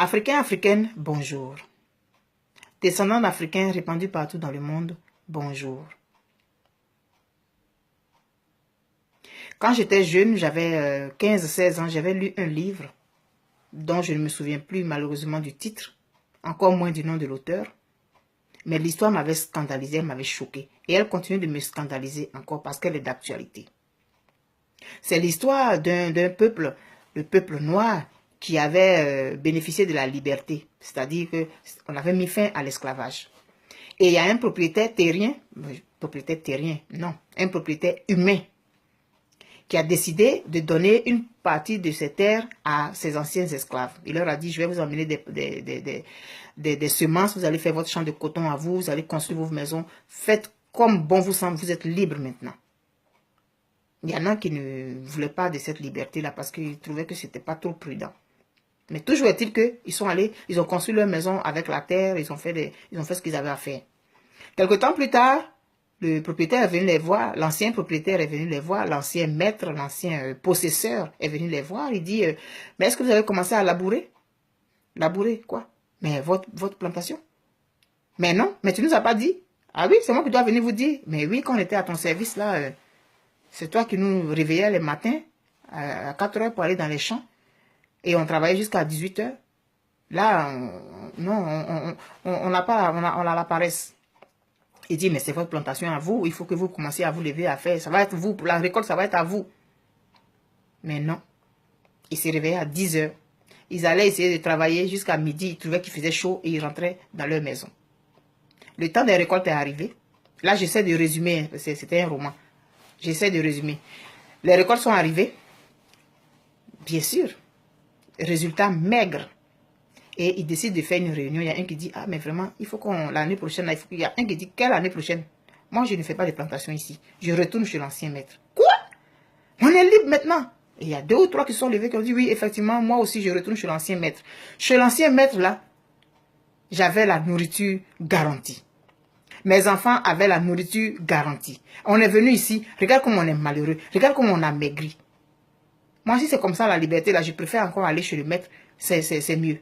Africains, Africaines, bonjour. Descendants d'Africains répandus partout dans le monde, bonjour. Quand j'étais jeune, j'avais 15-16 ans, j'avais lu un livre dont je ne me souviens plus malheureusement du titre, encore moins du nom de l'auteur. Mais l'histoire m'avait scandalisé, elle m'avait choqué. Et elle continue de me scandaliser encore parce qu'elle est d'actualité. C'est l'histoire d'un peuple, le peuple noir, qui avait bénéficié de la liberté. C'est-à-dire qu'on avait mis fin à l'esclavage. Et il y a un propriétaire terrien, un propriétaire humain, qui a décidé de donner une partie de ses terres à ses anciens esclaves. Il leur a dit, je vais vous emmener des semences, vous allez faire votre champ de coton à vous, vous allez construire vos maisons, faites comme bon vous semble, vous êtes libres maintenant. Il y en a qui ne voulaient pas de cette liberté-là parce qu'ils trouvaient que ce n'était pas trop prudent. Mais toujours est-il qu'ils sont allés, ils ont construit leur maison avec la terre, ils ont fait ce qu'ils avaient à faire. Quelque temps plus tard, le propriétaire est venu les voir, l'ancien propriétaire est venu les voir, l'ancien maître, l'ancien possesseur est venu les voir. Il dit, mais est-ce que vous avez commencé à labourer? Labourer quoi? Mais votre plantation? Mais non, mais tu ne nous as pas dit. Ah oui, c'est moi qui dois venir vous dire. Mais oui, quand on était à ton service là, c'est toi qui nous réveillais les matins à 4 heures pour aller dans les champs. Et on travaillait jusqu'à 18 heures. Là, non, on a la paresse. Il dit, mais c'est votre plantation à vous, il faut que vous commenciez à vous lever à faire. Ça va être vous, pour la récolte, ça va être à vous. Mais non. Ils se réveillaient à 10 heures. Ils allaient essayer de travailler jusqu'à midi. Ils trouvaient qu'il faisait chaud et ils rentraient dans leur maison. Le temps des récoltes est arrivé. Là, j'essaie de résumer, c'était un roman. J'essaie de résumer. Les récoltes sont arrivées. Bien sûr. Résultat maigre. Et ils décident de faire une réunion. Il y a un qui dit, ah mais vraiment, il faut qu'on, l'année prochaine, il y a un qui dit, quelle année prochaine? Moi, je ne fais pas de plantation ici. Je retourne chez l'ancien maître. Quoi? On est libre maintenant. Et il y a 2 ou 3 qui sont levés qui ont dit, oui, effectivement, moi aussi, je retourne chez l'ancien maître. Chez l'ancien maître, là, j'avais la nourriture garantie. Mes enfants avaient la nourriture garantie. On est venu ici, regarde comme on est malheureux, regarde comme on a maigri. Moi, si c'est comme ça la liberté, là, je préfère encore aller chez le maître, c'est mieux.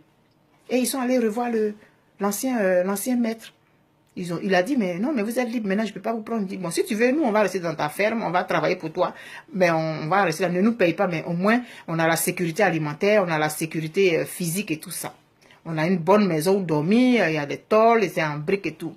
Et ils sont allés revoir l'ancien maître. Il a dit, mais non, mais vous êtes libre, maintenant je ne peux pas vous prendre. Il dit, bon, si tu veux, nous, on va rester dans ta ferme, on va travailler pour toi, mais on va rester là, ne nous paye pas, mais au moins, on a la sécurité alimentaire, on a la sécurité physique et tout ça. On a une bonne maison où dormir, il y a des tôles, c'est en briques et tout.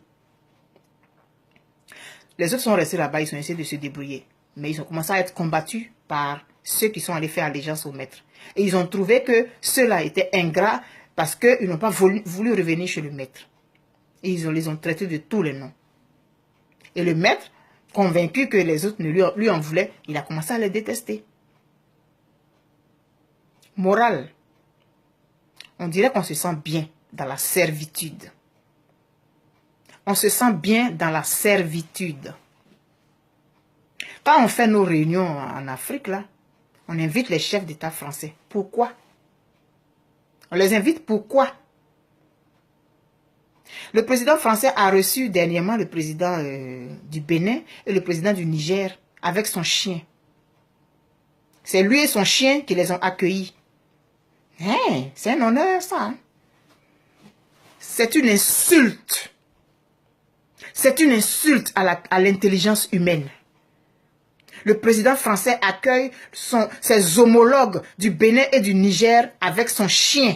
Les autres sont restés là-bas, ils ont essayé de se débrouiller. Mais ils ont commencé à être combattus par ceux qui sont allés faire allégeance au maître. Et ils ont trouvé que ceux-là étaient ingrats parce qu'ils n'ont pas voulu revenir chez le maître. Et ils les ont traités de tous les noms. Et le maître, convaincu que les autres ne lui en voulaient, il a commencé à les détester. Morale. On dirait qu'on se sent bien dans la servitude. On se sent bien dans la servitude. Quand on fait nos réunions en Afrique, là, on invite les chefs d'État français. Pourquoi? On les invite pourquoi? Le président français a reçu dernièrement le président du Bénin et le président du Niger avec son chien. C'est lui et son chien qui les ont accueillis. Hey, c'est un honneur, ça. Hein? C'est une insulte. C'est une insulte à l'intelligence humaine. Le président français accueille ses homologues du Bénin et du Niger avec son chien.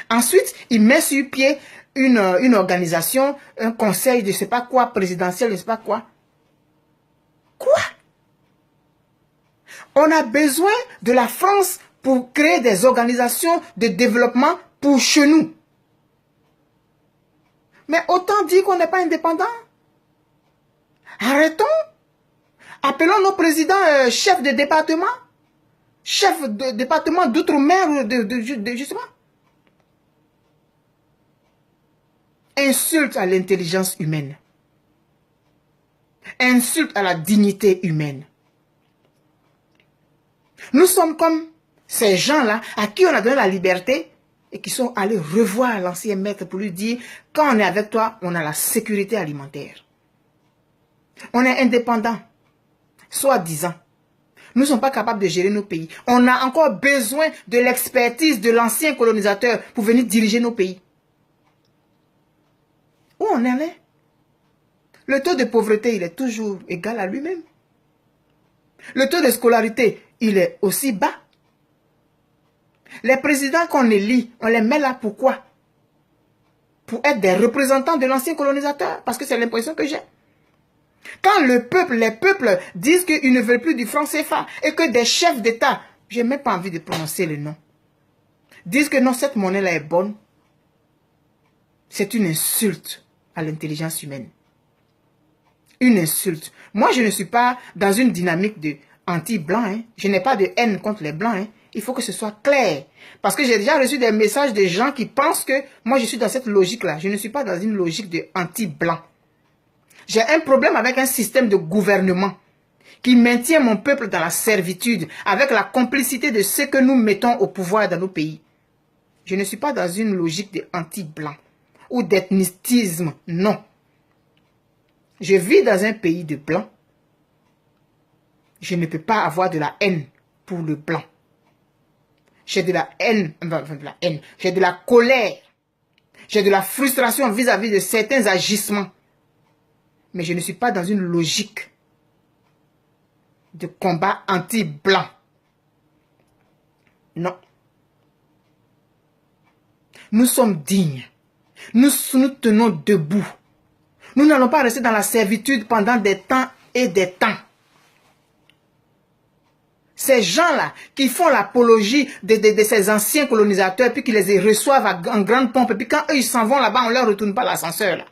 Ensuite, il met sur pied une organisation, un conseil de je ne sais pas quoi, présidentiel, je ne sais pas quoi. Quoi? On a besoin de la France pour créer des organisations de développement pour chez nous. Mais autant dire qu'on n'est pas indépendant. Arrêtons. Appelons nos présidents chefs de département, chefs de département d'outre-mer ou je sais pas. Insulte à l'intelligence humaine. Insulte à la dignité humaine. Nous sommes comme ces gens-là à qui on a donné la liberté et qui sont allés revoir l'ancien maître pour lui dire, quand on est avec toi, on a la sécurité alimentaire. On est indépendant, soi-disant. Nous ne sommes pas capables de gérer nos pays. On a encore besoin de l'expertise de l'ancien colonisateur pour venir diriger nos pays. Où on en est? Le taux de pauvreté, il est toujours égal à lui-même. Le taux de scolarité, il est aussi bas. Les présidents qu'on élit, on les met là pourquoi? Pour être des représentants de l'ancien colonisateur. Parce que c'est l'impression que j'ai. Quand les peuples disent qu'ils ne veulent plus du franc CFA et que des chefs d'État, je n'ai même pas envie de prononcer le nom, disent que non, cette monnaie-là est bonne, c'est une insulte à l'intelligence humaine. Une insulte. Moi, je ne suis pas dans une dynamique de anti-blanc. Hein. Je n'ai pas de haine contre les blancs. Hein. Il faut que ce soit clair. Parce que j'ai déjà reçu des messages de gens qui pensent que moi, je suis dans cette logique-là. Je ne suis pas dans une logique de anti-blanc. J'ai un problème avec un système de gouvernement qui maintient mon peuple dans la servitude avec la complicité de ceux que nous mettons au pouvoir dans nos pays. Je ne suis pas dans une logique de anti-blanc ou d'ethnicisme. Non. Je vis dans un pays de blancs. Je ne peux pas avoir de la haine pour le blanc. J'ai de la haine, j'ai de la colère. J'ai de la frustration vis-à-vis de certains agissements. Mais je ne suis pas dans une logique de combat anti-blanc. Non. Nous sommes dignes. Nous tenons debout. Nous n'allons pas rester dans la servitude pendant des temps et des temps. Ces gens-là qui font l'apologie de ces anciens colonisateurs, puis qui les reçoivent en grande pompe, puis quand eux ils s'en vont là-bas, on ne leur retourne pas l'ascenseur là.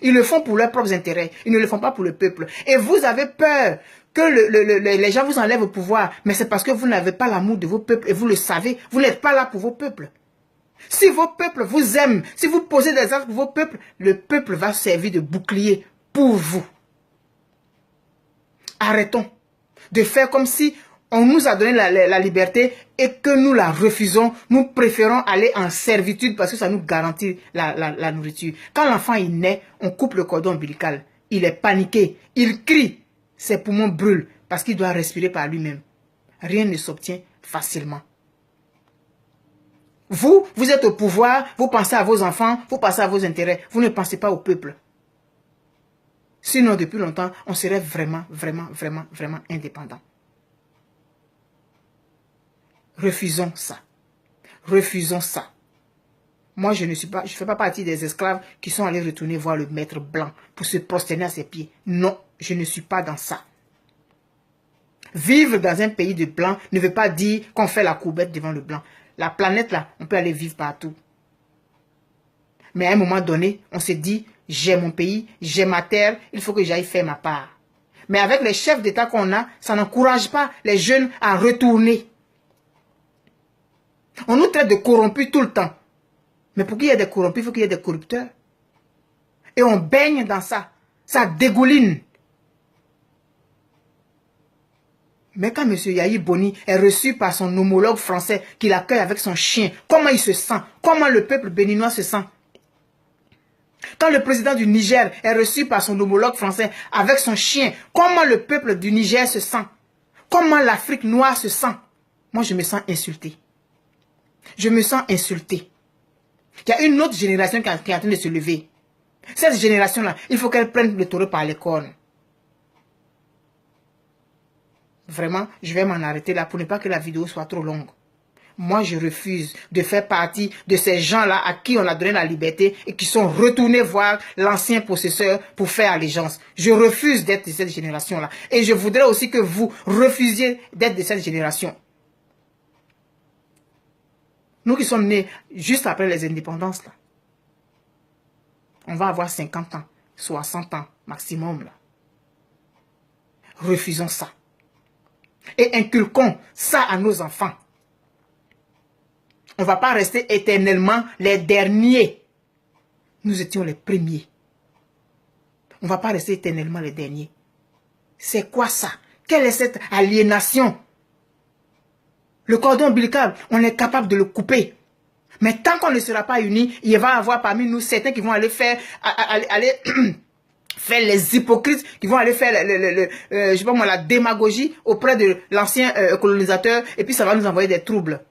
Ils le font pour leurs propres intérêts. Ils ne le font pas pour le peuple. Et vous avez peur que les gens vous enlèvent au pouvoir. Mais c'est parce que vous n'avez pas l'amour de vos peuples. Et vous le savez. Vous n'êtes pas là pour vos peuples. Si vos peuples vous aiment, si vous posez des actes pour vos peuples, le peuple va servir de bouclier pour vous. Arrêtons de faire comme si on nous a donné la liberté et que nous la refusons. Nous préférons aller en servitude parce que ça nous garantit la nourriture. Quand l'enfant est né, on coupe le cordon ombilical. Il est paniqué, il crie, ses poumons brûlent parce qu'il doit respirer par lui-même. Rien ne s'obtient facilement. Vous êtes au pouvoir, vous pensez à vos enfants, vous pensez à vos intérêts. Vous ne pensez pas au peuple. Sinon, depuis longtemps, on serait vraiment indépendant. Refusons ça. Refusons ça. Moi, je ne fais pas partie des esclaves qui sont allés retourner voir le maître blanc pour se prosterner à ses pieds. Non, je ne suis pas dans ça. Vivre dans un pays de blanc ne veut pas dire qu'on fait la courbette devant le blanc. La planète là, on peut aller vivre partout. Mais à un moment donné, on se dit, j'ai mon pays, j'ai ma terre, il faut que j'aille faire ma part. Mais avec les chefs d'État qu'on a, ça n'encourage pas les jeunes à retourner. On nous traite de corrompus tout le temps. Mais pour qu'il y ait des corrompus, il faut qu'il y ait des corrupteurs. Et on baigne dans ça. Ça dégouline. Mais quand M. Yahi Boni est reçu par son homologue français, qui l'accueille avec son chien, comment il se sent? Comment le peuple béninois se sent? Quand le président du Niger est reçu par son homologue français avec son chien, comment le peuple du Niger se sent? Comment l'Afrique noire se sent? Moi, je me sens insulté. Je me sens insulté. Il y a une autre génération qui est en train de se lever. Cette génération-là, il faut qu'elle prenne le taureau par les cornes. Vraiment, je vais m'en arrêter là pour ne pas que la vidéo soit trop longue. Moi, je refuse de faire partie de ces gens-là à qui on a donné la liberté et qui sont retournés voir l'ancien possesseur pour faire allégeance. Je refuse d'être de cette génération-là. Et je voudrais aussi que vous refusiez d'être de cette génération. Nous qui sommes nés juste après les indépendances, là, on va avoir 50 ans, 60 ans maximum. Là. Refusons ça. Et inculquons ça à nos enfants. On ne va pas rester éternellement les derniers. Nous étions les premiers. On ne va pas rester éternellement les derniers. C'est quoi ça? Quelle est cette aliénation? Le cordon ombilical, on est capable de le couper. Mais tant qu'on ne sera pas unis, il va y avoir parmi nous certains qui vont aller faire les hypocrites qui vont aller faire je sais pas moi, la démagogie auprès de l'ancien colonisateur et puis ça va nous envoyer des troubles.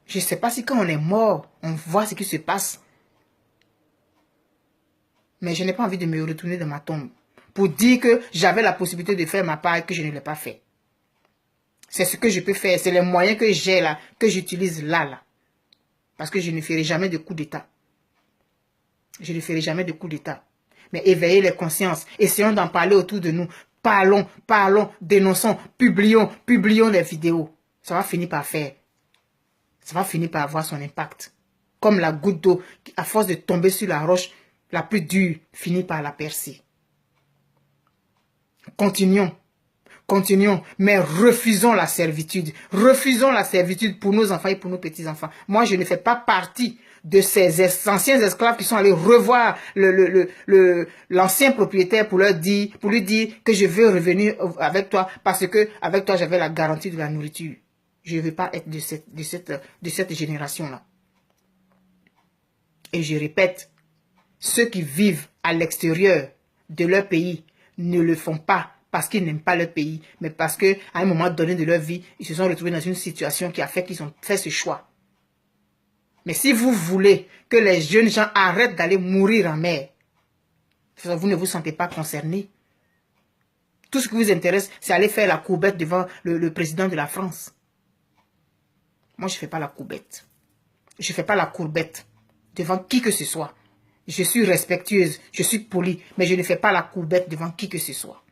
Je ne sais pas si quand on est mort, on voit ce qui se passe. Mais je n'ai pas envie de me retourner dans ma tombe pour dire que j'avais la possibilité de faire ma part et que je ne l'ai pas fait. C'est ce que je peux faire, c'est les moyens que j'ai là, que j'utilise là. Parce que je ne ferai jamais de coup d'État. Je ne ferai jamais de coup d'État. Mais éveillez les consciences. Essayons d'en parler autour de nous. Parlons, dénonçons, publions des vidéos. Ça va finir par faire. Ça va finir par avoir son impact. Comme la goutte d'eau, qui, à force de tomber sur la roche la plus dure, finit par la percer. Continuons. Continuons, mais refusons la servitude. Refusons la servitude pour nos enfants et pour nos petits-enfants. Moi, je ne fais pas partie de ces anciens esclaves qui sont allés revoir l'ancien propriétaire pour lui dire que je veux revenir avec toi parce que avec toi, j'avais la garantie de la nourriture. Je ne veux pas être de cette génération-là. Et je répète, ceux qui vivent à l'extérieur de leur pays ne le font pas parce qu'ils n'aiment pas leur pays, mais parce qu'à un moment donné de leur vie, ils se sont retrouvés dans une situation qui a fait qu'ils ont fait ce choix. Mais si vous voulez que les jeunes gens arrêtent d'aller mourir en mer, vous ne vous sentez pas concerné. Tout ce qui vous intéresse, c'est aller faire la courbette devant le président de la France. Moi, je ne fais pas la courbette. Je ne fais pas la courbette devant qui que ce soit. Je suis respectueuse, je suis polie, mais je ne fais pas la courbette devant qui que ce soit.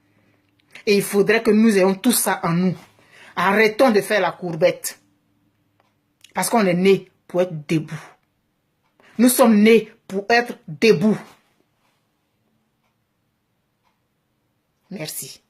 Et il faudrait que nous ayons tout ça en nous. Arrêtons de faire la courbette. Parce qu'on est né pour être debout. Nous sommes nés pour être debout. Merci.